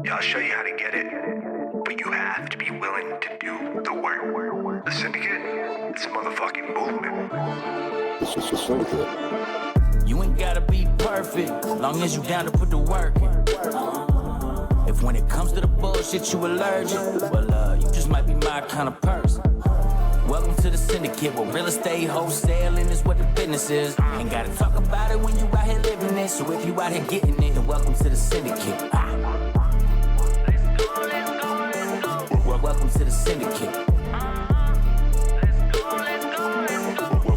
Yeah, I'll show you how to get it, but you have to be willing to do the work. The Syndicate, it's a motherfucking movement. You ain't gotta be perfect, long as you down to put the work in. If when it comes to the bullshit you allergic, well, you just might be my kind of person. Welcome to the Syndicate, where real estate wholesaling is what the business is. Ain't gotta talk about it when you out here living it. So if you out here getting it, then welcome to the Syndicate. Well, welcome to the Syndicate.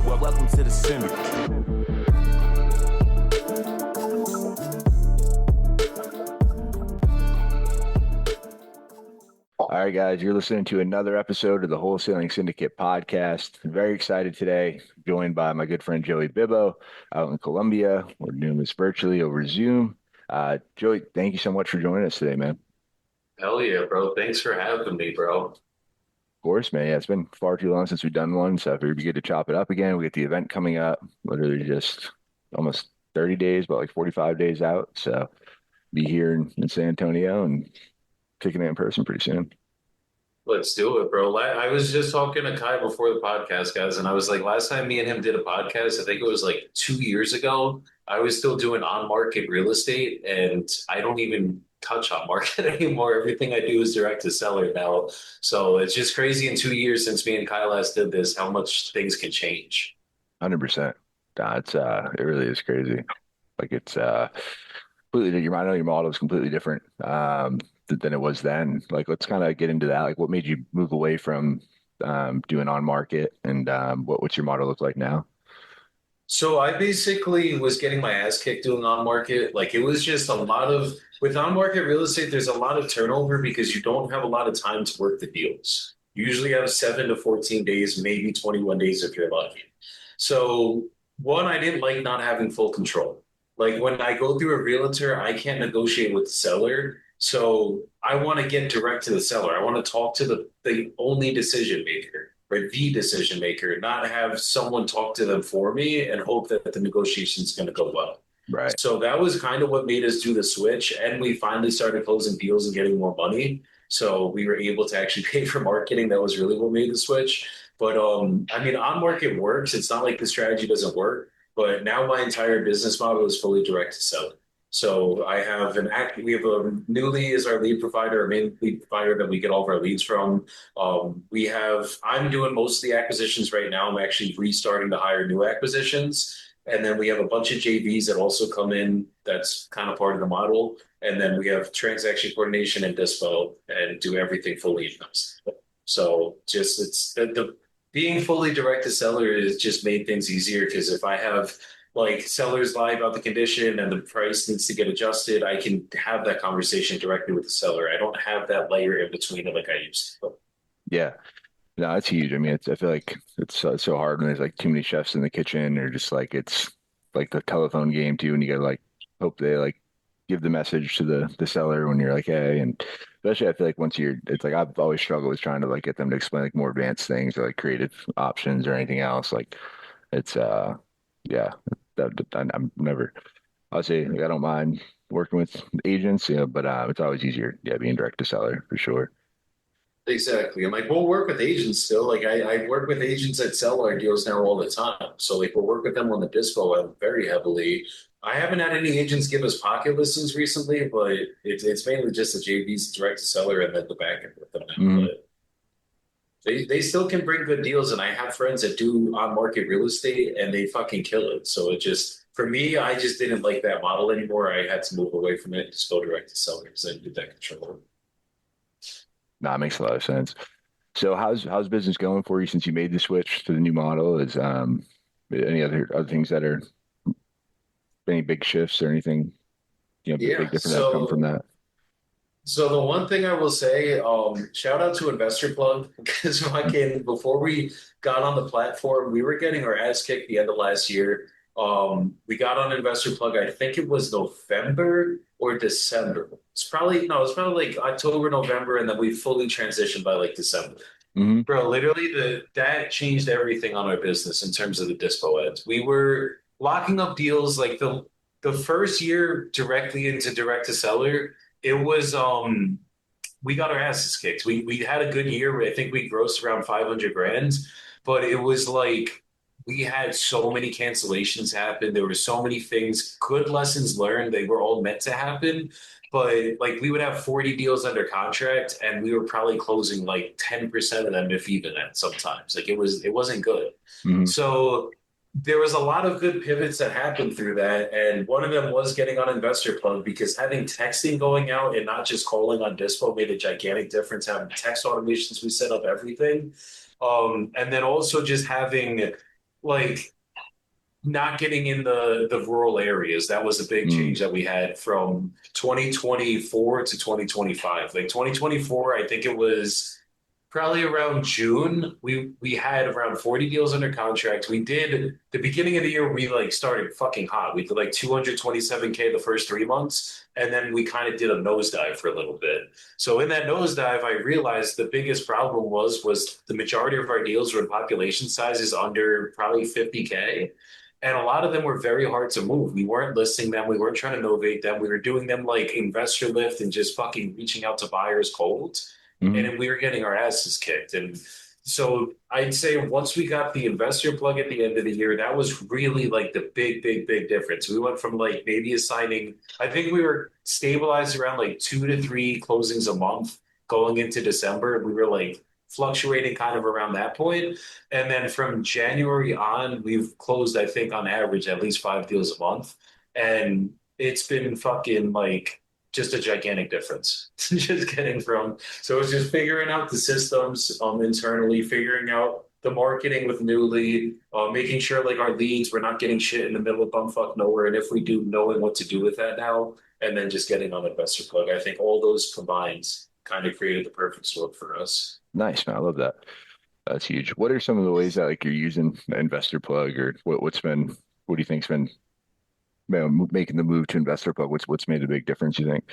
Well, welcome to the Syndicate. All right, guys, you're listening to another episode of the Wholesaling Syndicate podcast. I'm very excited today, joined by my good friend Joey Bibbo out in Colombia. We're doing this virtually over Zoom. Joey, thank you so much for joining us today, man. Hell yeah, bro. Thanks for having me, bro. Of course, man. Yeah, it's been far too long since we've done one, so I figured it'd be good to chop it up again. We get the event coming up, literally just almost 30 days, but like 45 days out. So be here in San Antonio and kicking it in person pretty soon. Let's do it, bro. I was just talking to Kai before the podcast, guys, and I was like, last time me and him did a podcast, I think it was like 2 years ago. I was still doing on-market real estate, and I don't even touch on market anymore. Everything I do is direct to seller now. So it's just crazy in 2 years since me and Kai last did this, how much things can change. 100%. It really is crazy. Like it's completely, I know your model is completely different than it was then. Like, let's kind of get into that. Like, what made you move away from doing on market, and what's your model look like now? So I basically was getting my ass kicked doing on market. Like, it was just a lot of, with on market real estate, there's a lot of turnover because you don't have a lot of time to work the deals. You usually have 7 to 14 days, maybe 21 days if you're lucky. So one, I didn't like not having full control. Like, when I go through a realtor, I can't negotiate with the seller. So I want to get direct to the seller. I want to talk to the only decision maker, or the decision maker, not have someone talk to them for me and hope that the negotiation is going to go well. Right. So that was kind of what made us do the switch. And we finally started closing deals and getting more money. So we were able to actually pay for marketing. That was really what made the switch. But I mean, on market works. It's not like the strategy doesn't work. But now my entire business model is fully direct to seller. So we have a Newly is our lead provider, our main lead provider that we get all of our leads from. I'm doing most of the acquisitions right now. I'm actually restarting to hire new acquisitions. And then we have a bunch of JVs that also come in. That's kind of part of the model. And then we have transaction coordination and dispo and do everything fully in-house. So just it's the being fully direct to seller has just made things easier, because if I have like sellers lie about the condition and the price needs to get adjusted, I can have that conversation directly with the seller. I don't have that layer in between it like I used to. Yeah. No, it's huge. I mean, I feel like it's so hard when there's like too many chefs in the kitchen, or just like it's like the telephone game too, and you gotta like hope they like give the message to the seller when you're like, hey, and especially I feel like it's like I've always struggled with trying to like get them to explain like more advanced things or like creative options or anything else. Like it's yeah, I'm never. I'll say like, I don't mind working with agents, but it's always easier, being direct to seller for sure. Exactly. I'm like, we'll work with agents still. Like I work with agents that sell our deals now all the time. So like we'll work with them on the dispo very heavily. I haven't had any agents give us pocket listings recently, but it's mainly just the JVs, direct to seller, and then the back end with them now. Mm-hmm. But they still can bring good deals, and I have friends that do on market real estate and they fucking kill it. So it just, for me, I just didn't like that model anymore. I had to move away from it and just go direct to seller because I did that control. Nah, it makes a lot of sense. So how's business going for you since you made the switch to the new model? Is any other things that are any big shifts or anything, big difference that come from that? So the one thing I will say, shout out to Investor Plug, because before we got on the platform, we were getting our ass kicked the end of last year. We got on Investor Plug, I think it was November or December. It's probably like October, November, and then we fully transitioned by like December. Mm-hmm. Bro, literally that changed everything on our business in terms of the dispo ads. We were locking up deals like the first year directly into direct to seller. it was we got our asses kicked. We had a good year. I think we grossed around 500 grand, but it was like we had so many cancellations happen. There were so many things, good lessons learned. They were all meant to happen. But like we would have 40 deals under contract and we were probably closing like 10% of them, if even that sometimes. Like it wasn't good. Mhm. So there was a lot of good pivots that happened through that. And one of them was getting on Investor Plug because having texting going out and not just calling on Dispo made a gigantic difference. Having text automations, we set up everything. And then also just having like not getting in the rural areas. That was a big Mm. change that we had from 2024 to 2025. Like 2024, I think it was probably around June, we had around 40 deals under contract. We did the beginning of the year, we like started fucking hot. We did like 227K the first 3 months, and then we kind of did a nosedive for a little bit. So in that nosedive, I realized the biggest problem was the majority of our deals were in population sizes under probably 50K. And a lot of them were very hard to move. We weren't listing them. We weren't trying to novate them. We were doing them like investor lift and just fucking reaching out to buyers cold, and Mhm. then we were getting our asses kicked. And so I'd say once we got the investor plug at the end of the year, that was really like the big difference. We went from like maybe assigning, I think we were stabilized around like 2 to 3 closings a month going into December. We were like fluctuating kind of around that point. And then from January on, we've closed, I think, on average, at least 5 deals a month. And it's been fucking like just a gigantic difference. Just getting from, so it's just figuring out the systems internally, figuring out the marketing with Newly, making sure like our leads, we're not getting shit in the middle of bumfuck nowhere. And if we do, knowing what to do with that now, and then just getting on Investor Plug. I think all those combined kind of created the perfect storm for us. Nice, man. I love that. That's huge. What are some of the ways that like you're using the investor plug, or what do you think's been, making the move to investor plug? What's made a big difference, you think?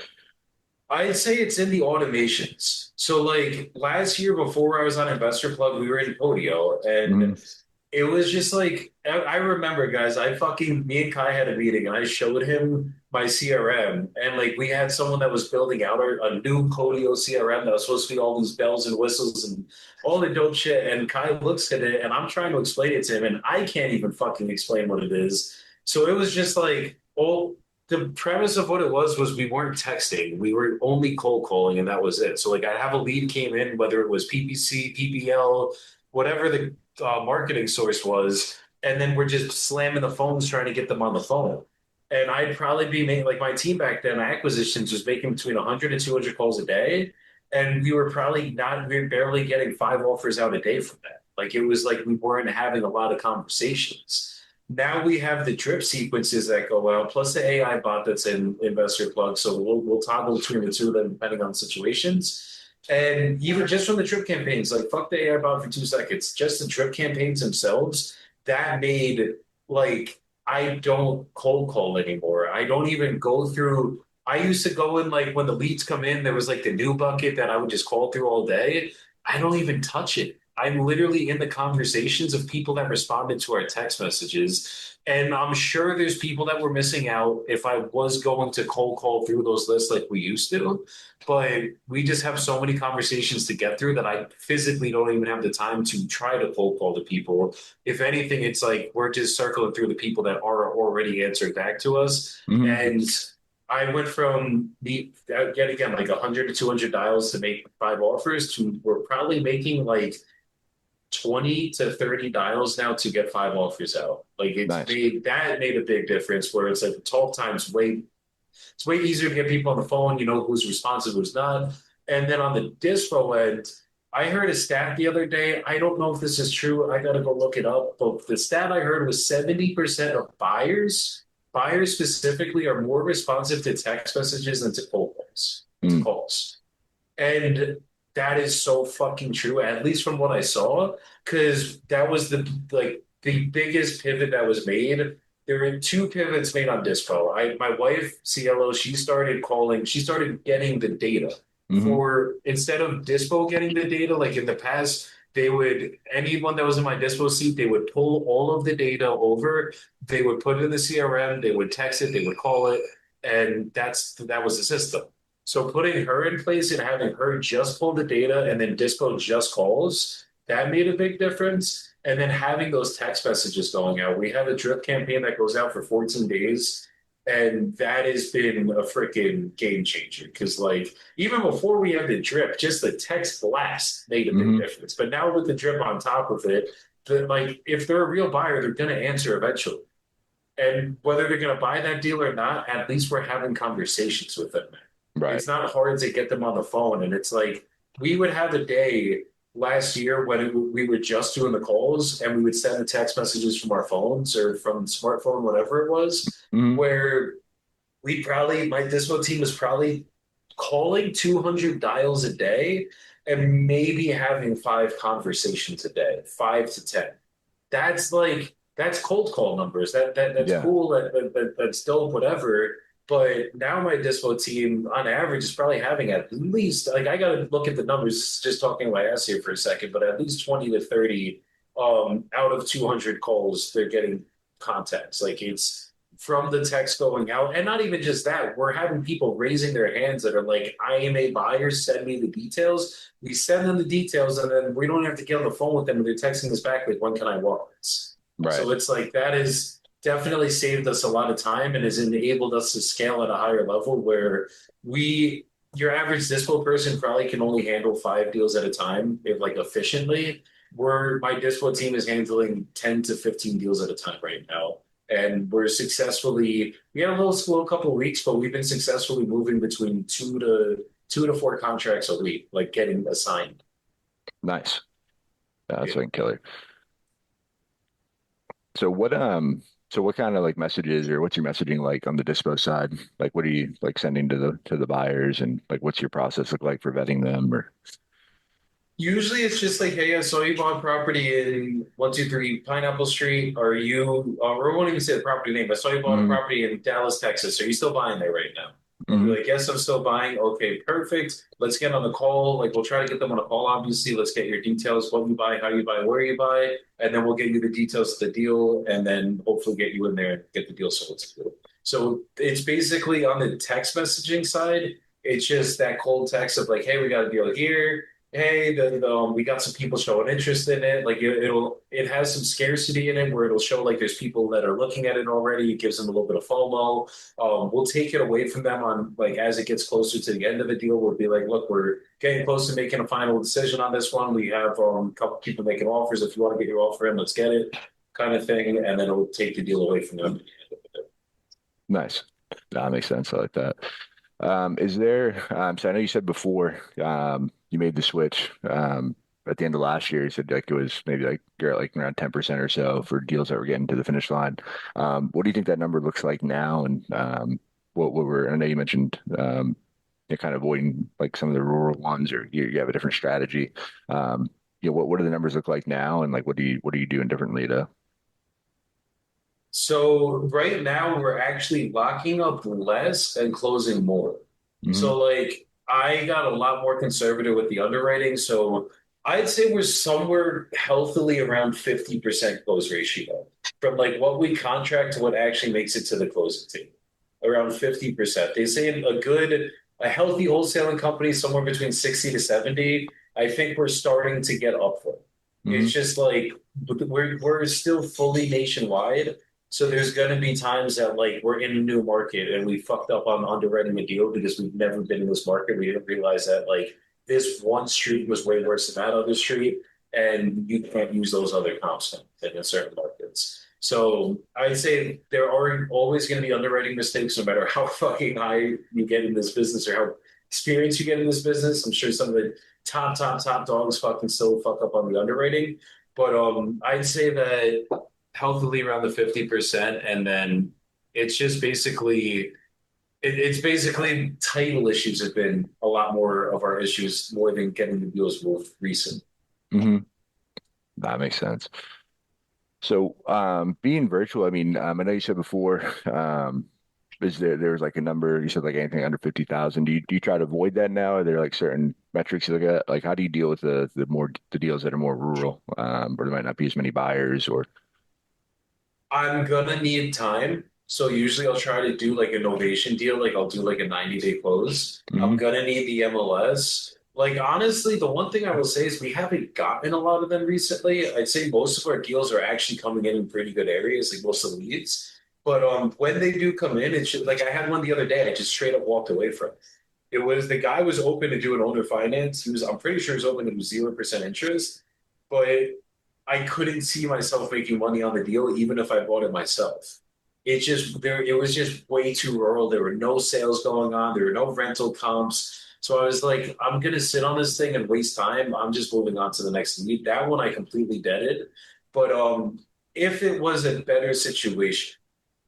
I'd say it's in the automations. So like last year before I was on Investor Plug, we were in Podio, Mhm. and it was just like I remember, guys, me and Kai had a meeting and I showed him my CRM, and like we had someone that was building out a new Podio CRM that was supposed to be all these bells and whistles and all the dope shit. And Kai looks at it and I'm trying to explain it to him and I can't even fucking explain what it is. So it was just like, oh, the premise of what it was we weren't texting. We were only cold calling, and that was it. So like I'd have a lead came in, whether it was PPC, PPL, whatever the marketing source was, and then we're just slamming the phones trying to get them on the phone. And I'd probably be making, like my team back then, acquisitions was making between 100 and 200 calls a day. And we were we were barely getting 5 offers out a day from that. Like it was like we weren't having a lot of conversations. Now we have the drip sequences that go out, plus the AI bot that's in Investor Plug. So we'll toggle between the two of them depending on situations. And even just from the drip campaigns, like fuck the AI bot for 2 seconds, just the drip campaigns themselves, that made like I don't cold call anymore. I don't even go through. I used to go in like when the leads come in, there was like the new bucket that I would just call through all day. I don't even touch it. I'm literally in the conversations of people that responded to our text messages. And I'm sure there's people that were missing out if I was going to cold call through those lists like we used to. But we just have so many conversations to get through that I physically don't even have the time to try to cold call the people. If anything, it's like we're just circling through the people that are already answered back to us. Mhm. And I went from the yet again like 100 to 200 dials to make 5 offers to we're probably making like 20 to 30 dials now to get 5 offers out. Like Nice. that made a big difference where it's like the talk time's it's way easier to get people on the phone, you know, who's responsive, who's not. And then on the dispo end, I heard a stat the other day. I don't know if this is true. I got to go look it up. But the stat I heard was 70% of buyers specifically, are more responsive to text messages than to cold calls. To Mm. calls. And that is so fucking true, at least from what I saw, because that was the biggest pivot that was made. There were 2 pivots made on Dispo. My wife, CLO, she started getting the data Mhm. for instead of Dispo getting the data, like in the past, they would anyone that was in my Dispo seat, they would pull all of the data over, they would put it in the CRM, they would text it, they would call it, and that was the system. So putting her in place and having her just pull the data and then dispo just calls, that made a big difference. And then having those text messages going out. We have a drip campaign that goes out for 14 days. And that has been a freaking game changer. Because like even before we had the drip, just the text blast made a big difference. But now with the drip on top of it, like if they're a real buyer, they're going to answer eventually. And whether they're going to buy that deal or not, at least we're having conversations with them. Right. It's not hard to get them on the phone. And it's like we would have a day last year when we were just doing the calls and we would send the text messages from our phones or from smartphone, whatever it was, where my dispo team was probably calling 200 dials a day and maybe having 5 conversations a day, 5 to 10. That's cold call numbers. That's cool. That's dope, whatever. But now my dispo team, on average, is probably having at least, like, I got to look at the numbers, just talking my ass here for a second, but at least 20 to 30 out of 200 calls, they're getting contacts. Like, it's from the text going out. And not even just that, we're having people raising their hands that are like, I am a buyer, send me the details. We send them the details, and then we don't have to get on the phone with them, and they're texting us back, like, when can I walk this? Right. So it's like that is definitely saved us a lot of time and has enabled us to scale at a higher level where your average dispo person probably can only handle 5 deals at a time, if like efficiently. Where my dispo team is handling 10 to 15 deals at a time right now. And we had a little slow couple of weeks, but we've been successfully moving between 2 to 4 contracts a week, like getting assigned. Nice. That's fucking killer. So what kind of like messages, or what's your messaging like on the dispo side? Like what are you like sending to the buyers, and like what's your process look like for vetting them? Or Usually it's just like, hey, I saw you bought property in 123 Pineapple Street. Are you, or I won't even say the property name, I saw you bought a property in Dallas, Texas. Are you still buying there right now? I'll be like, yes, I'm still buying. Okay, perfect. Let's get on the call. Like, we'll try to get them on a call, obviously. Let's get your details, what you buy, how you buy, where you buy. And then we'll get you the details of the deal and then hopefully get you in there and get the deal sold to you. So it's basically on the text messaging side. It's just that cold text of like, hey, we got a deal here. Hey, we got some people showing interest in it. Like it has some scarcity in it where it'll show like there's people that are looking at it already. It gives them a little bit of FOMO. We'll take it away from them on like as it gets closer to the end of the deal. We'll be like, look, we're getting close to making a final decision on this one. We have a couple people making offers. If you want to get your offer in, let's get it, kind of thing. And then it'll take the deal away from them. nice. That makes sense. I like that. Is there, so I know you said before, you made the switch, at the end of last year. You said like it was maybe like you're at like around 10% or so for deals that were getting to the finish line. What do you think that number looks like now? And, I know you mentioned, you're kind of avoiding like some of the rural ones, or you have a different strategy. What do the numbers look like now? And like, what are you doing differently to? So right now we're actually locking up less and closing more. So like I got a lot more conservative with the underwriting. So I'd say we're somewhere healthily around 50% close ratio from like what we contract to what actually makes it to the closing team. Around 50%. They say a healthy wholesaling company somewhere between 60 to 70. I think we're starting to get up for it. It's just like we're still fully nationwide. So there's going to be times that like we're in a new market and we fucked up on underwriting a deal because we've never been in this market. We didn't realize that like this one street was way worse than that other street, and you can't use those other comps in certain markets. So I'd say there are always going to be underwriting mistakes, no matter how fucking high you get in this business or how experienced you get in this business. I'm sure some of the top dogs fucking still fuck up on the underwriting, but I'd say that healthily around the 50%, and then it's just basically title issues have been a lot more of our issues, more than getting the deals moved recent. That makes sense. So being virtual, I mean, I know you said before, there's like a number, you said like anything under 50,000. Do you try to avoid that now? Are there like certain metrics you look at? Like how do you deal with the deals that are more rural, where there might not be as many buyers? Or I'm gonna need time. So usually I'll try to do like a novation deal, like I'll do like a 90-day close. I'm Hmm. gonna need the MLS. Like honestly, the one thing I will say is we haven't gotten a lot of them recently. I'd say most of our deals are actually coming in pretty good areas, like most of the leads. But when they do come in, it's just, like I had one the other day, I just straight up walked away from. It was the guy was open to do an owner finance. I'm pretty sure he was open to do 0% interest, but I couldn't see myself making money on the deal, even if I bought it myself. It was just way too rural. There were no sales going on. There were no rental comps. So I was like, I'm gonna sit on this thing and waste time. I'm just moving on to the next lead. That one I completely deaded. But if it was a better situation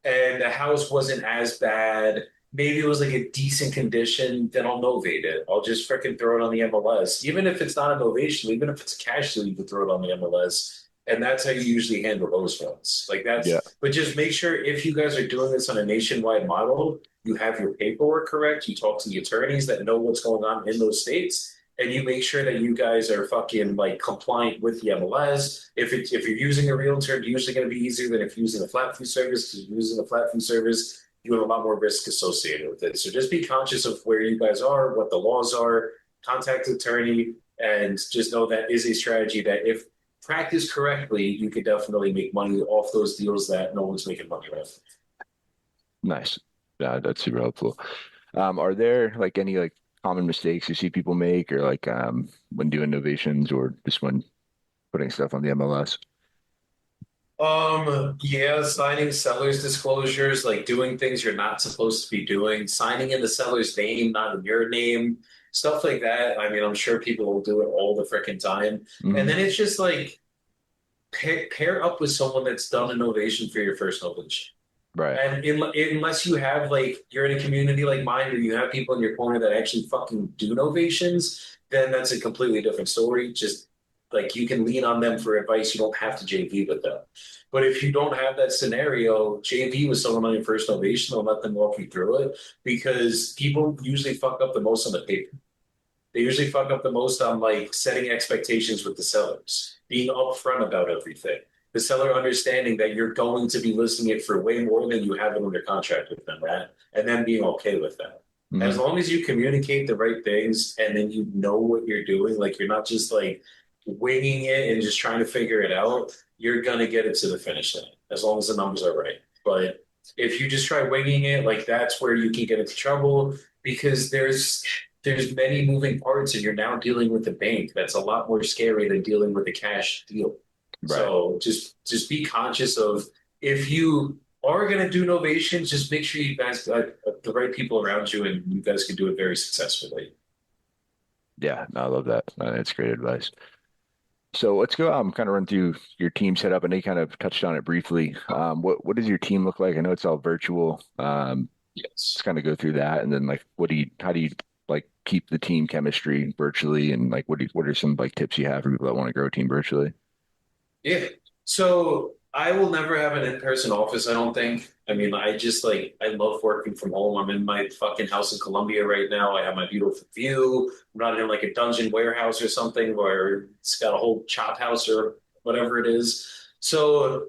and the house wasn't as bad, maybe it was like a decent condition, then I'll novate it. I'll just freaking throw it on the MLS. Even if it's not a novation, even if it's a cash deal, you can throw it on the MLS. And that's how you usually handle those ones. Like Yeah. but just make sure if you guys are doing this on a nationwide model, you have your paperwork correct. You talk to the attorneys that know what's going on in those states, and you make sure that you guys are fucking like compliant with the MLS. If you're using a realtor, it's usually going to be easier than if you're using a flat fee service. Because using a flat fee service, you have a lot more risk associated with it. So just be conscious of where you guys are, what the laws are, contact the attorney, and just know that is a strategy that if practiced correctly, you could definitely make money off those deals that no one's making money with. Nice. Yeah, that's super helpful. Are there like any like common mistakes you see people make, or like when doing novations, or just when putting stuff on the MLS? Yeah, signing seller's disclosures, like doing things you're not supposed to be doing, signing in the seller's name, not in your name, stuff like that. I mean, I'm sure people will do it all the freaking time. And Hmm. then it's just like pair up with someone that's done an ovation for your first novation. Right. And unless you have like you're in a community like mine where you have people in your corner that actually fucking do novations, then that's a completely different story. Just like you can lean on them for advice. You don't have to JV with them. But if you don't have that scenario, JV with someone on your first novation, I'll let them walk you through it because people usually fuck up the most on the paper. They usually fuck up the most on like setting expectations with the sellers, being upfront about everything. The seller understanding that you're going to be listing it for way more than you have it under contract with them, right? And then being okay with that. As Hmm. long as you communicate the right things and then you know what you're doing, like you're not just like winging it and just trying to figure it out, you're gonna get it to the finish line as long as the numbers are right. But if you just try winging it, like that's where you can get into trouble because there's many moving parts and you're now dealing with a bank that's a lot more scary than dealing with a cash deal. Right. So just be conscious of if you are going to do novations, just make sure you guys got the right people around you and you guys can do it very successfully. Yeah, no, I love that. That's great advice. So let's go kind of run through your team setup. I know you kind of touched on it briefly. What does your team look like? I know it's all virtual. Let's Yes. kind of go through that, and then like how do you like keep the team chemistry virtually, and like what are some like tips you have for people that want to grow a team virtually? Yeah. So I will never have an in-person office, I don't think. I mean, I love working from home. I'm in my fucking house in Columbia right now. I have my beautiful view. I'm not in like a dungeon warehouse or something where it's got a whole chop house or whatever it is. So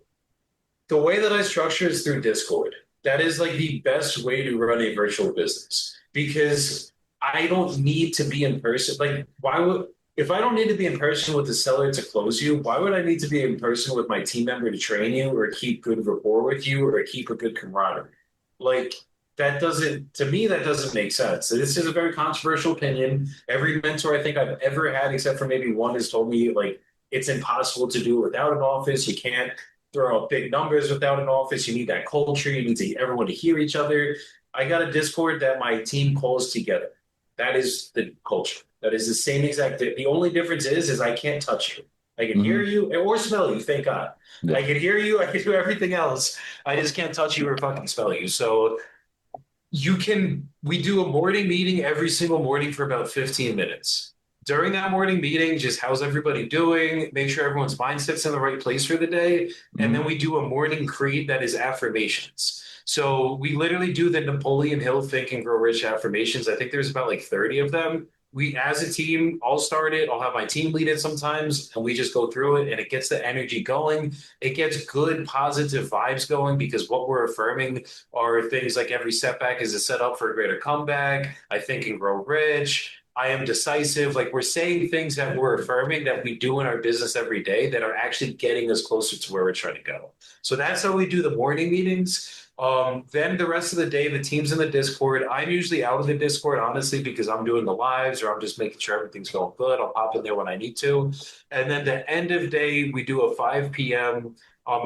the way that I structure is through Discord. That is like the best way to run a virtual business because I don't need to be in person. Like, why would, if I don't need to be in person with the seller to close you, why would I need to be in person with my team member to train you or keep good rapport with you or keep a good camaraderie? Like, to me, that doesn't make sense. So this is a very controversial opinion. Every mentor I think I've ever had, except for maybe one, has told me like it's impossible to do it without an office. You can't throw out big numbers without an office. You need that culture. You need everyone to hear each other. I got a Discord that my team calls together. That is the culture. That is the same exact. The only difference is I can't touch you. I can Hmm. hear you or smell you. Thank God. I Yeah. can hear you. I can do everything else. I just can't touch you or fucking smell you. So we do a morning meeting every single morning for about 15 minutes. During that morning meeting, just how's everybody doing? Make sure everyone's mindset's in the right place for the day. And Hmm. then we do a morning creed that is affirmations. So we literally do the Napoleon Hill Think and Grow Rich affirmations. I think there's about like 30 of them. we as a team, I'll start it. I'll have my team lead it sometimes, and we just go through it, and it gets the energy going. It gets good, positive vibes going because what we're affirming are things like every setback is a setup for a greater comeback. I think and grow rich. I am decisive. Like we're saying things that we're affirming that we do in our business every day that are actually getting us closer to where we're trying to go. So that's how we do the morning meetings. Then the rest of the day, the team's in the Discord. I'm usually out of the Discord, honestly, because I'm doing the lives or I'm just making sure everything's going good. I'll pop in there when I need to. And then the end of day, we do a 5 p.m.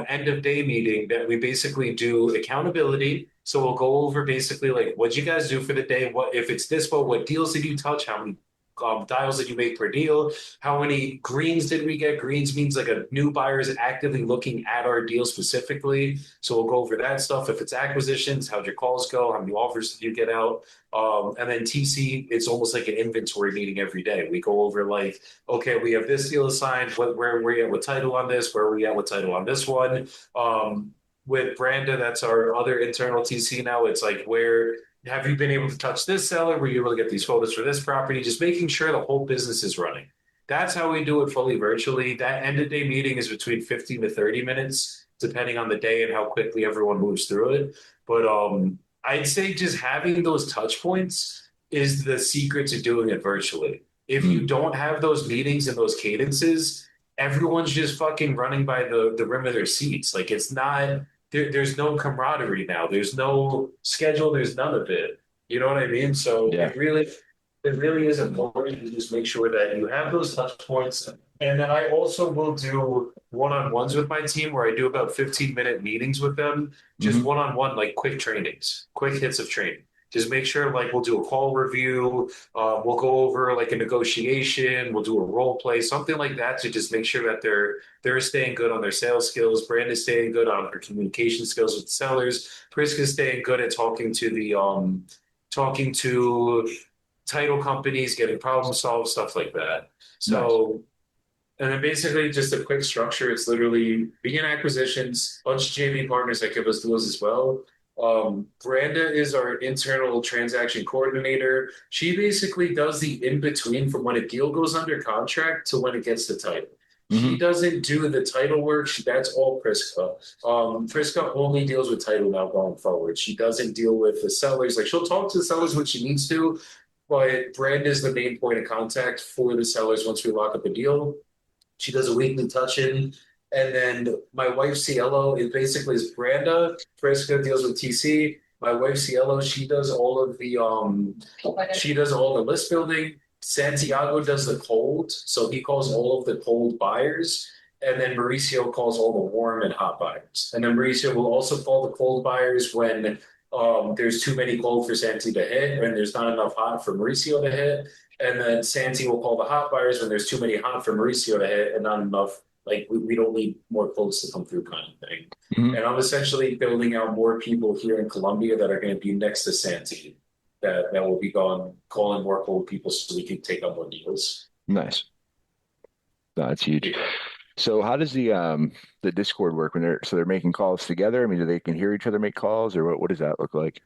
End of day meeting that we basically do accountability. So we'll go over basically like what you guys do for the day. What if it's this, what deals did you touch? How many dials that you make per deal? How many greens did we get? Greens means like a new buyer is actively looking at our deal specifically. So we'll go over that stuff. If it's acquisitions, how'd your calls go? How many offers did you get out? And then TC, it's almost like an inventory meeting every day. We go over like, okay, we have this deal assigned. Where are we at with title on this? Where are we at with title on this one? With Branda, that's our other internal TC now. It's like where have you been able to touch this seller? Were you able to get these photos for this property? Just making sure the whole business is running. That's how we do it fully virtually. That end of day meeting is between 15 to 30 minutes, depending on the day and how quickly everyone moves through it. But I'd say just having those touch points is the secret to doing it virtually. If you don't have those meetings and those cadences, everyone's just fucking running by the rim of their seats. Like it's not there's no camaraderie now. There's no schedule. There's none of it. You know what I mean? So it really is important to just make sure that you have those touch points. And then I also will do one-on-ones with my team where I do about 15-minute meetings with them, just one-on-one, like quick trainings, quick hits of training. Just make sure like we'll do a call review, we'll go over like a negotiation, we'll do a role play, something like that to just make sure that they're staying good on their sales skills. Brandon's staying good on her communication skills with the sellers. Priska's staying good at talking to title companies, getting problem solved, stuff like that. So and then basically just a quick structure. It's literally begin acquisitions, bunch of JV partners that give us deals as well. Branda is our internal transaction coordinator. She basically does the in-between from when a deal goes under contract to when it gets to title. She doesn't do the title work. That's all Priska. Priska only deals with title now going forward. She doesn't deal with the sellers. Like she'll talk to the sellers when she needs to, but Branda is the main point of contact for the sellers once we lock up a deal. She does a weekly touch-in. And then my wife Cielo is basically Branda. Priska deals with TC. My wife Cielo, she does all of the list building. Santiago does the cold, so he calls all of the cold buyers. And then Mauricio calls all the warm and hot buyers. And then Mauricio will also call the cold buyers when there's too many cold for Santi to hit, and there's not enough hot for Mauricio to hit. And then Santi will call the hot buyers when there's too many hot for Mauricio to hit and not enough. Like we don't need more quotes to come through kind of thing. And I'm essentially building out more people here in Colombia that are going to be next to Santi that will be calling more cold people so we can take on more deals. Nice. No, that's huge. So how does the Discord work when they're making calls together? I mean, do they can hear each other make calls or what does that look like?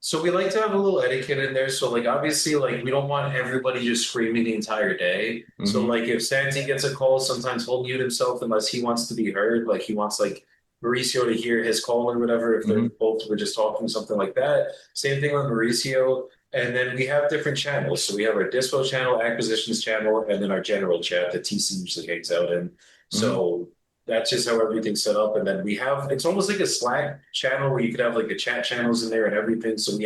So we like to have a little etiquette in there. So like obviously like we don't want everybody just screaming the entire day. So like if Santi gets a call, sometimes he'll mute himself unless he wants to be heard. Like he wants like Mauricio to hear his call or whatever if they're both were just talking something like that. Same thing with Mauricio. And then we have different channels. So we have our Dispo channel, acquisitions channel, and then our general chat that TC usually hangs out in. So that's just how everything's set up. And then it's almost like a Slack channel where you could have like the chat channels in there and everything. So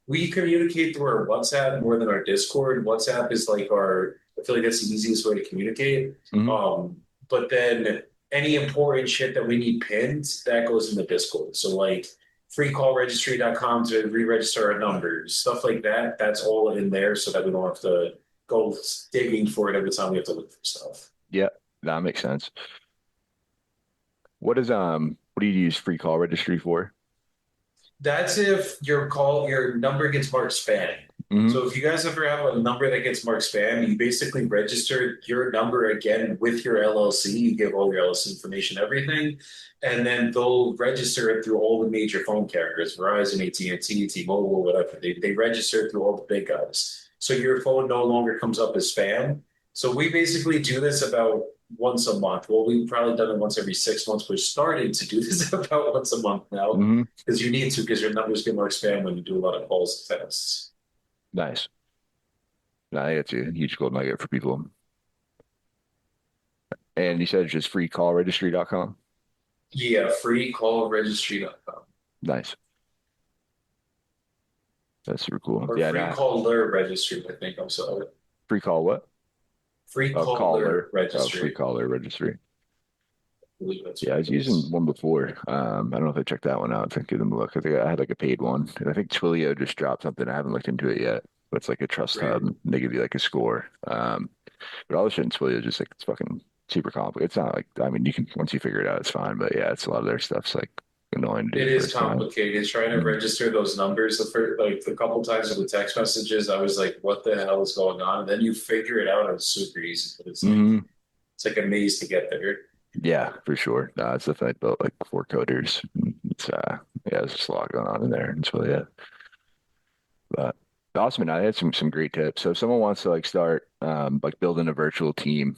we communicate through our WhatsApp more than our Discord. WhatsApp is like I feel like that's the easiest way to communicate. But then any important shit that we need pinned, that goes in the Discord. So like freecallregistry.com to re-register our numbers, stuff like that. That's all in there so that we don't have to go digging for it every time we have to look for stuff. Yeah, that makes sense. What do you use free call registry for? That's if your number gets marked spam. So if you guys ever have a number that gets marked spam, you basically register your number again with your LLC. You give all your LLC information, everything, and then they'll register it through all the major phone carriers, Verizon, AT&T, T-Mobile, whatever. They register it through all the big guys. so your phone no longer comes up as spam. So we basically do this about once a month. Well, we've probably done it once every 6 months. We're starting to do this about once a month now because you need to, because your numbers get more spam when you do a lot of calls and texts. Nice. No, I think it's a huge gold nugget for people. And you said it's just freecallregistry.com? Yeah, freecallregistry.com. Nice. That's super cool. Or yeah, free caller registry, I think. I'm sorry. Free call what? Free caller registry. Free caller registry. I believe that's Yeah, I was using one before. I don't know if I checked that one out. I give them a look. I think I had like a paid one. And I think Twilio just dropped something. I haven't looked into it yet. But it's like a trust hub. And they give you like a score. But all the shit in Twilio is just like it's fucking super complicated. It's not like, I mean, you can, once you figure it out, it's fine. But yeah, it's a lot of their stuff's like annoying to do. It is complicated. Trying to register those numbers, like a couple times with the text messages, I was like, what the hell is going on? And then you figure it out. It's super easy. But it's like a maze to get there. Yeah, for sure. No, it's definitely built like for coders. It's yeah, there's just a lot going on in there. And so yeah. But awesome, and I had some great tips. So if someone wants to like start like building a virtual team,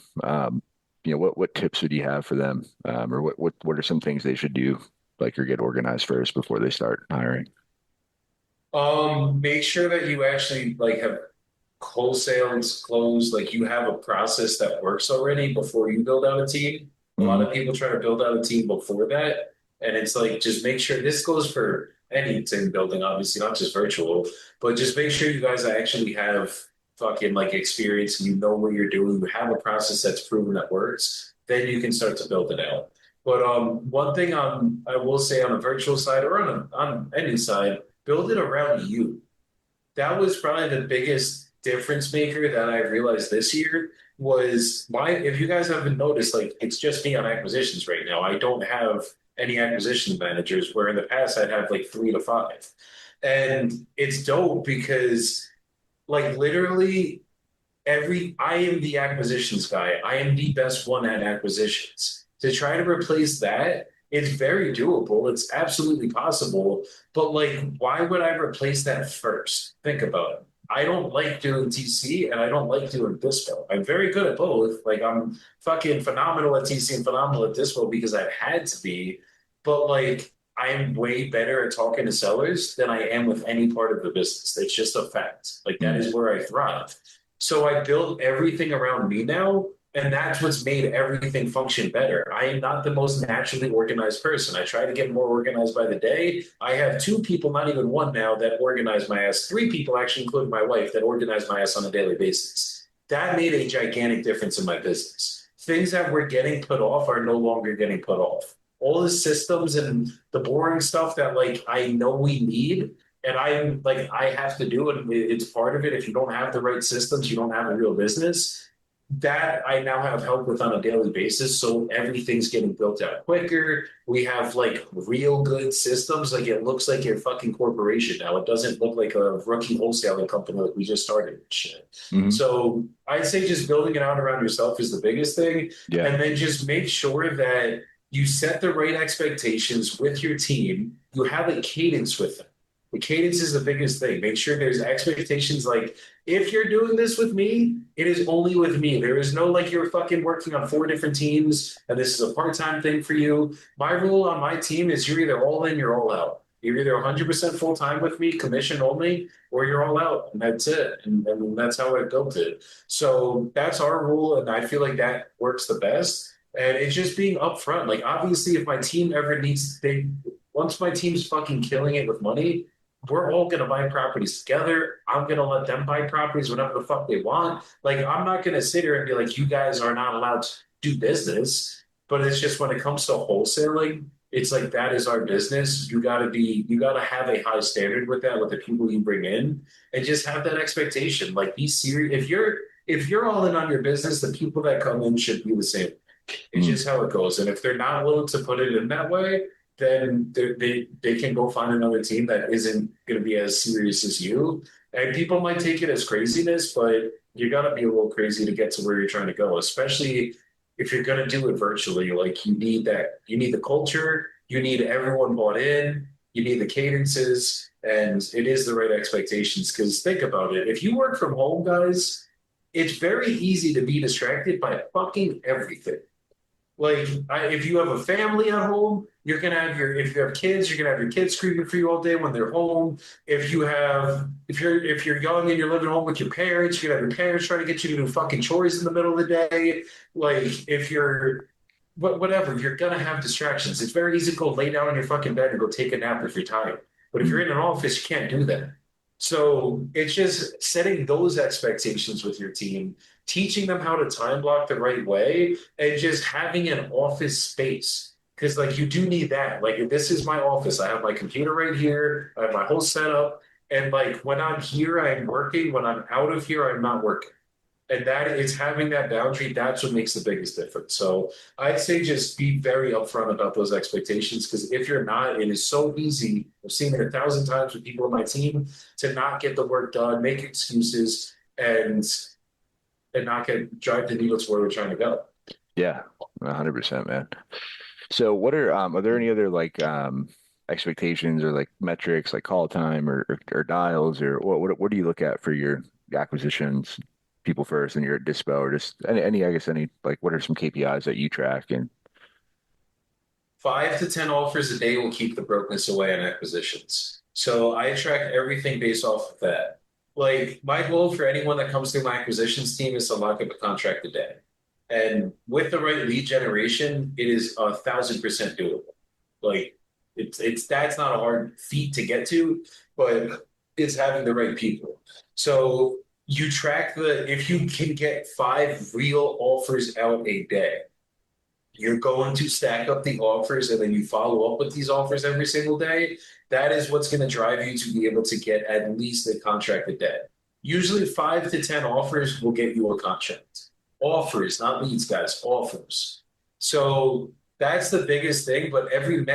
what tips would you have for them? Or what are some things they should do, like, or get organized first before they start hiring? Make sure that you actually like have wholesales closed, like you have a process that works already before you build out a team. A lot of people try to build out a team before that. And it's like, just make sure this goes for any team building, obviously, not just virtual, but just make sure you guys actually have fucking like experience and you know what you're doing. You have a process that's proven that works. Then you can start to build it out. But one thing I will say on a virtual side or on any side, build it around you. That was probably the biggest difference maker that I realized this year was if you guys haven't noticed, like it's just me on acquisitions right now. I don't have any acquisition managers where in the past I'd have like 3 to 5. And it's dope because like literally I am the acquisitions guy. I am the best one at acquisitions. To try to replace that, it's very doable. It's absolutely possible. But like, why would I replace that first? Think about it. I don't like doing TC and I don't like doing Dispo. I'm very good at both. Like I'm fucking phenomenal at TC and phenomenal at Dispo because I've had to be. But like I am way better at talking to sellers than I am with any part of the business. It's just a fact. Like that is where I thrive. So I build everything around me now. And that's what's made everything function better. I am not the most naturally organized person. I try to get more organized by the day. I have 2 people, not even 1 now, that organize my ass. 3 people, actually, including my wife, that organize my ass on a daily basis. That made a gigantic difference in my business. Things that were getting put off are no longer getting put off. All the systems and the boring stuff that like I know we need, and I have to do it. It's part of it. If you don't have the right systems, you don't have a real business. That I now have help with on a daily basis. So everything's getting built out quicker. We have like real good systems. Like it looks like your fucking corporation now. It doesn't look like a rookie wholesaling company like we just started. Shit. So I'd say just building it out around yourself is the biggest thing. Yeah. And then just make sure that you set the right expectations with your team. You have a cadence with them. The cadence is the biggest thing. Make sure there's expectations like, if you're doing this with me, it is only with me. There is no like you're fucking working on 4 different teams and this is a part-time thing for you. My rule on my team is you're either all in, you're all out. You're either 100% full-time with me, commission only, or you're all out. And that's it. And that's how I built it. So that's our rule. And I feel like that works the best. And it's just being upfront. Like, obviously, if my team ever needs, once my team's fucking killing it with money, we're all going to buy properties together. I'm going to let them buy properties whatever the fuck they want. Like, I'm not going to sit here and be like, you guys are not allowed to do business. But it's just when it comes to wholesaling, it's like, that is our business. You got to have a high standard with that, with the people you bring in, and just have that expectation. Like, be serious. If you're all in on your business, the people that come in should be the same. It's just how it goes. And if they're not willing to put it in that way, then they can go find another team that isn't going to be as serious as you. And people might take it as craziness, but you got to be a little crazy to get to where you're trying to go, especially if you're going to do it virtually. Like, you need the culture, you need everyone bought in, you need the cadences, and it is the right expectations. Because think about it. If you work from home, guys, it's very easy to be distracted by fucking everything. Like, if you have a family at home, you're gonna have if you have kids, you're gonna have your kids screaming for you all day when they're home. If you're young and you're living home with your parents, you're gonna have your parents trying to get you to do fucking chores in the middle of the day. Like, if you're whatever, you're gonna have distractions. It's very easy to go lay down in your fucking bed and go take a nap if you're tired. But if you're in an office, you can't do that. So it's just setting those expectations with your team, teaching them how to time block the right way, and just having an office space. Because like you do need that. Like this is my office. I have my computer right here. I have my whole setup. And like when I'm here, I'm working. When I'm out of here, I'm not working. And that is having that boundary. That's what makes the biggest difference. So I'd say just be very upfront about those expectations, because if you're not, it is so easy. I've seen it 1,000 times with people on my team to not get the work done, make excuses, and not drive the needle to where we're trying to go. Yeah, 100%, man. So what are there any other like expectations or like metrics like call time or dials, or what do you look at for your acquisitions, people first, and you're at Dispo, or just any I guess any like what are some KPIs that you track? And 5 to 10 offers a day will keep the brokenness away on acquisitions. So I track everything based off of that. Like my goal for anyone that comes through my acquisitions team is to lock up a contract a day. And with the right lead generation, it is 1,000% doable. Like it's that's not a hard feat to get to, but it's having the right people. So you track if you can get 5 real offers out a day, you're going to stack up the offers and then you follow up with these offers every single day. That is what's going to drive you to be able to get at least a contract a day. Usually 5 to 10 offers will get you a contract. Offers, not leads, guys, offers. So that's the biggest thing, but every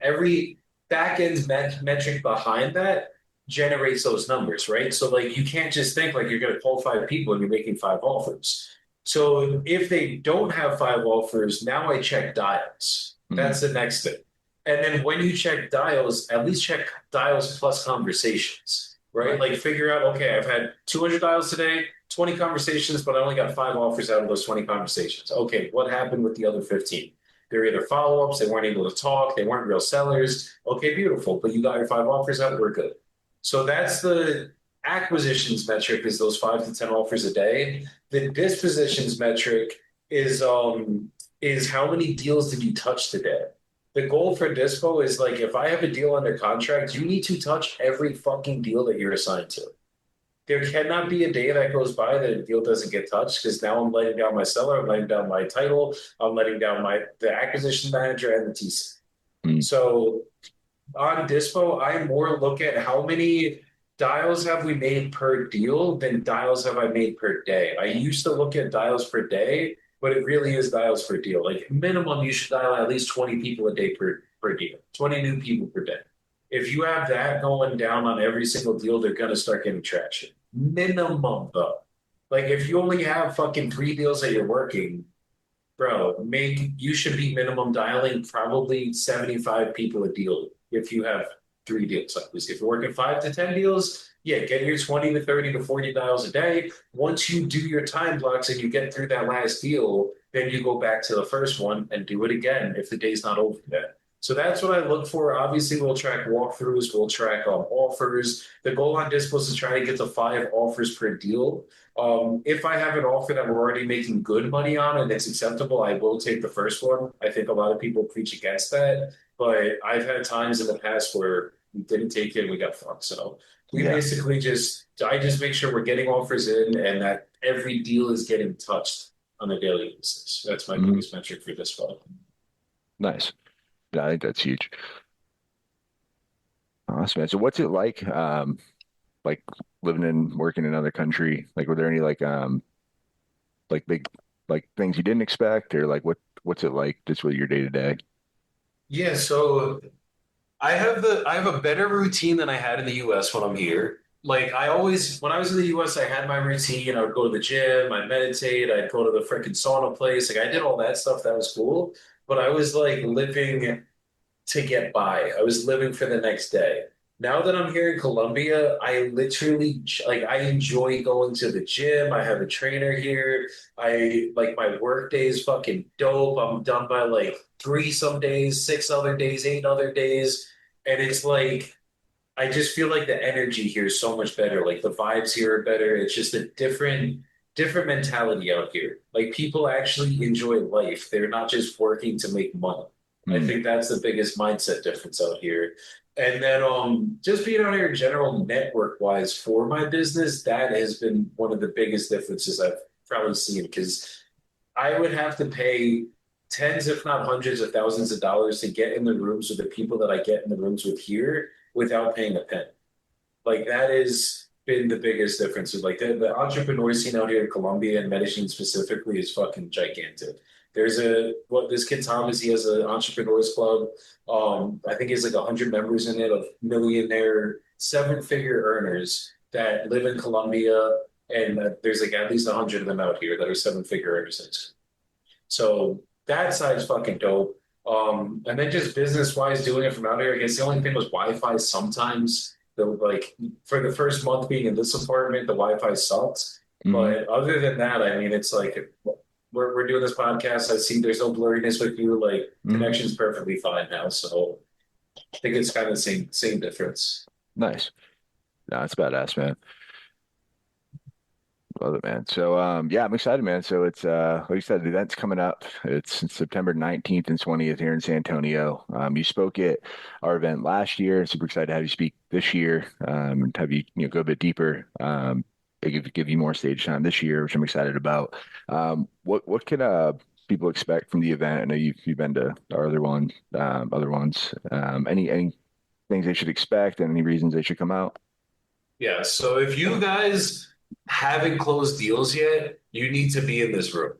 every back end metric behind that generates those numbers, right? So like you can't just think like you're going to call 5 people and you're making 5 offers. So if they don't have 5 offers, now I check dials. That's the next thing. And then when you check dials, at least check dials plus conversations, right? Like figure out, okay, I've had 200 dials today, 20 conversations, but I only got 5 offers out of those 20 conversations. Okay, what happened with the other 15? They're either follow-ups, they weren't able to talk, they weren't real sellers. Okay, beautiful, but you got your 5 offers out, we're good. So that's the acquisitions metric, is those 5 to 10 offers a day. The dispositions metric is how many deals did you touch today? The goal for Dispo is like, if I have a deal under contract, you need to touch every fucking deal that you're assigned to. There cannot be a day that goes by that a deal doesn't get touched, because now I'm letting down my seller, I'm letting down my title, I'm letting down the acquisition manager and the TC. So on Dispo, I more look at how many dials have we made per deal than dials have I made per day. I used to look at dials per day, but it really is dials per deal. Like minimum, you should dial at least 20 people a day per deal, 20 new people per day. If you have that going down on every single deal, they're going to start getting traction. Minimum, though. Like if you only have fucking 3 deals that you're working, bro, you should be minimum dialing probably 75 people a deal if you have 3 deals. Like this. If you're working 5 to 10 deals, yeah, get your 20 to 30 to 40 dials a day. Once you do your time blocks and you get through that last deal, then you go back to the first one and do it again if the day's not over yet. So that's what I look for. Obviously, we'll track walkthroughs, we'll track offers. The goal on Dispo is to try to get to 5 offers per deal. If I have an offer that we're already making good money on and it's acceptable, I will take the first one. I think a lot of people preach against that, but I've had times in the past where we didn't take it and we got fucked. So basically I just make sure we're getting offers in and that every deal is getting touched on a daily basis. That's my biggest metric for Dispo. Nice. Yeah, I think that's huge. Awesome, man. So what's it like living and working in another country? Like, were there any big things you didn't expect, or like what's it like just with your day to day? Yeah, so I have a better routine than I had in the US when I'm here. Like when I was in the US, I had my routine. I would go to the gym, I'd meditate, I'd go to the freaking sauna place. Like I did all that stuff. That was cool. But I was like living to get by. I was living for the next day. Now that I'm here in Colombia, I literally like I enjoy going to the gym. I have a trainer here. I like my work day is fucking dope. I'm done by like three some days, six other days, eight other days. And it's like I just feel like the energy here is so much better. Like the vibes here are better. It's just a different mentality out here. Like people actually enjoy life. They're not just working to make money. I Mm. think that's the biggest mindset difference out here. And then just being out here in general, network wise for my business, that has been one of the biggest differences I've probably seen because I would have to pay tens, if not hundreds of thousands of dollars to get in the rooms with the people that I get in the rooms with here without paying a penny. Like that has been the biggest difference. With like the entrepreneur scene out here in Colombia and Medellin specifically is fucking gigantic. There's what this kid Thomas, he has an entrepreneurs club. I think he's like 100 members in it of millionaire, seven-figure earners that live in Colombia, and there's like at least 100 of them out here that are seven-figure earners. So that side's fucking dope. And then just business wise, doing it from out here, I guess the only thing was Wi-Fi sometimes. Like for the first month being in this apartment, the Wi-Fi sucked. Hmm. But other than that, I mean, it's like we're doing this podcast. I see there's no blurriness with you. Like Hmm. connection's perfectly fine now. So I think it's kind of the same difference. Nice. No, it's badass, man. Love it, man. So, yeah, I'm excited, man. So it's, like you said, the event's coming up. It's September 19th and 20th here in San Antonio. You spoke at our event last year. Super excited to have you speak this year, and have you, go a bit deeper, give you more stage time this year, which I'm excited about. What can, people expect from the event? I know you've been to our other ones. Any things they should expect and any reasons they should come out? Yeah. So if you guys haven't closed deals yet, you need to be in this room.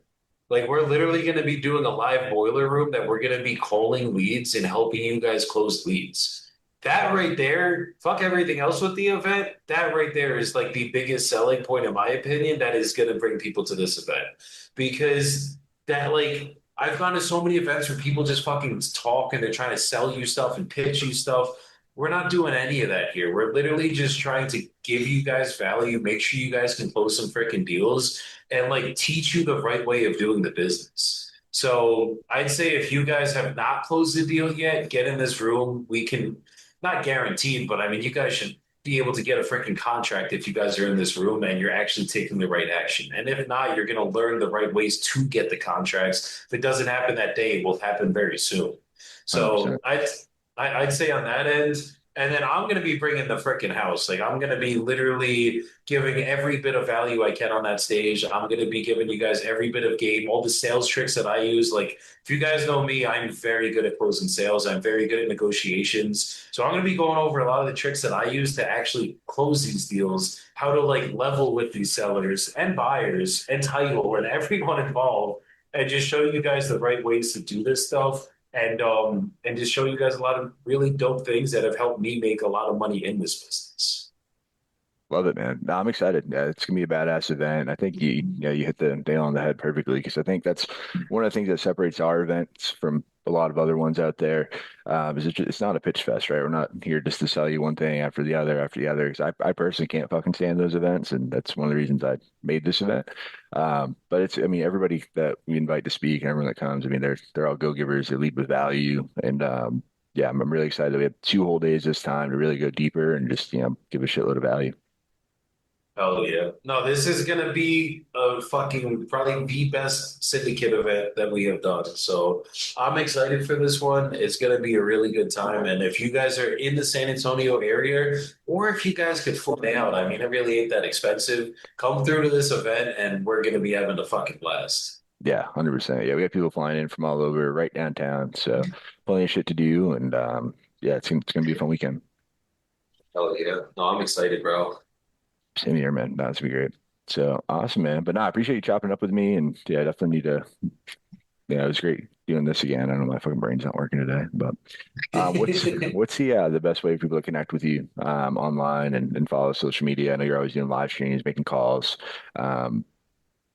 Like we're literally going to be doing a live boiler room that we're going to be calling leads and helping you guys close leads. That right there, fuck everything else with the event. That right there is like the biggest selling point, in my opinion, that is going to bring people to this event. Because that, like, I've gone to so many events where people just fucking talk and they're trying to sell you stuff and pitch you stuff. We're not doing any of that here. We're literally just trying to give you guys value, make sure you guys can close some freaking deals, and like teach you the right way of doing the business. So I'd say if you guys have not closed the deal yet, get in this room. We can, not guaranteed, but I mean, you guys should be able to get a freaking contract if you guys are in this room and you're actually taking the right action. And if not, you're going to learn the right ways to get the contracts. If it doesn't happen that day, it will happen very soon. So 100%. I'd say on that end, and then I'm going to be bringing the freaking house. Like I'm going to be literally giving every bit of value I can on that stage. I'm going to be giving you guys every bit of game, all the sales tricks that I use. Like if you guys know me, I'm very good at closing sales. I'm very good at negotiations. So I'm going to be going over a lot of the tricks that I use to actually close these deals, how to like level with these sellers and buyers and title and everyone involved, and just show you guys the right ways to do this stuff and just show you guys a lot of really dope things that have helped me make a lot of money in this business. Love it, man. No, I'm excited. Yeah, it's gonna be a badass event. I think you hit the nail on the head perfectly because I think that's one of the things that separates our events from a lot of other ones out there. Is it's not a pitch fest, right? We're not here just to sell you one thing after the other. Because I personally can't fucking stand those events, and that's one of the reasons I made this event. But I mean, everybody that we invite to speak and everyone that comes, I mean, they're all go-givers. They lead with value, and yeah, I'm really excited that we have 2 whole days this time to really go deeper and just give a shitload of value. Oh yeah. No, this is gonna be a fucking probably the best syndicate event that we have done. So I'm excited for this one. It's gonna be a really good time. And if you guys are in the San Antonio area, or if you guys could fly out, I mean, it really ain't that expensive. Come through to this event and we're gonna be having a fucking blast. Yeah, 100%. Yeah, we have people flying in from all over right downtown. So plenty of shit to do. And yeah, it's gonna be a fun weekend. Oh yeah. No, I'm excited, bro. Same here, man. No, it's gonna be great. So awesome, man. But no, I appreciate you chopping up with me. And yeah, I definitely need to, yeah, it was great doing this again. I don't know, my fucking brain's not working today. But what's the best way for people to connect with you online and follow social media? I know you're always doing live streams, making calls.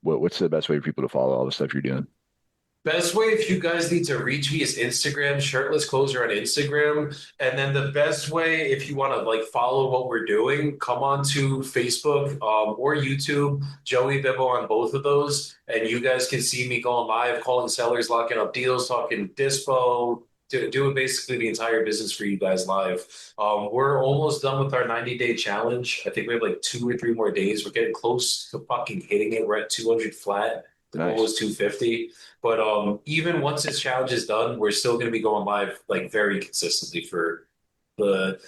What's the best way for people to follow all the stuff you're doing? Best way if you guys need to reach me is Instagram, shirtless closer on Instagram. And then the best way if you want to like follow what we're doing, come on to Facebook or YouTube, Joey Bibbo on both of those. And you guys can see me going live, calling sellers, locking up deals, talking dispo, doing basically the entire business for you guys live. We're almost done with our 90-day challenge. I think we have like 2 or 3 more days. We're getting close to fucking hitting it. We're at 200 flat. The goal was 250. But even once this challenge is done, we're still going to be going live like very consistently for the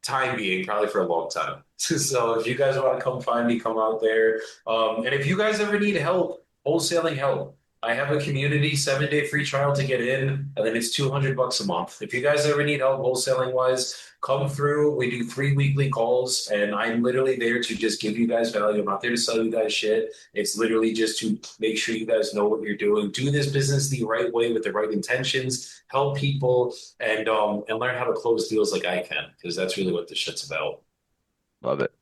time being, probably for a long time. So if you guys want to come find me, come out there. And if you guys ever need help, wholesaling help, I have a community 7-day free trial to get in, and then it's $200 a month. If you guys ever need help wholesaling wise, come through. We do 3 weekly calls, and I'm literally there to just give you guys value. I'm not there to sell you guys shit. It's literally just to make sure you guys know what you're doing. Do this business the right way with the right intentions. Help people and learn how to close deals like I can, because that's really what this shit's about. Love it.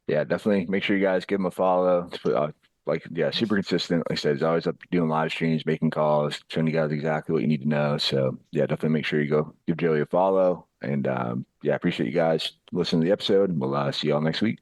Yeah, definitely make sure you guys give him a follow. Yeah, super consistent. Like I said, he's always up doing live streams, making calls, showing you guys exactly what you need to know. So yeah, definitely make sure you go give Joey a follow. And yeah, appreciate you guys listening to the episode. We'll see you all next week.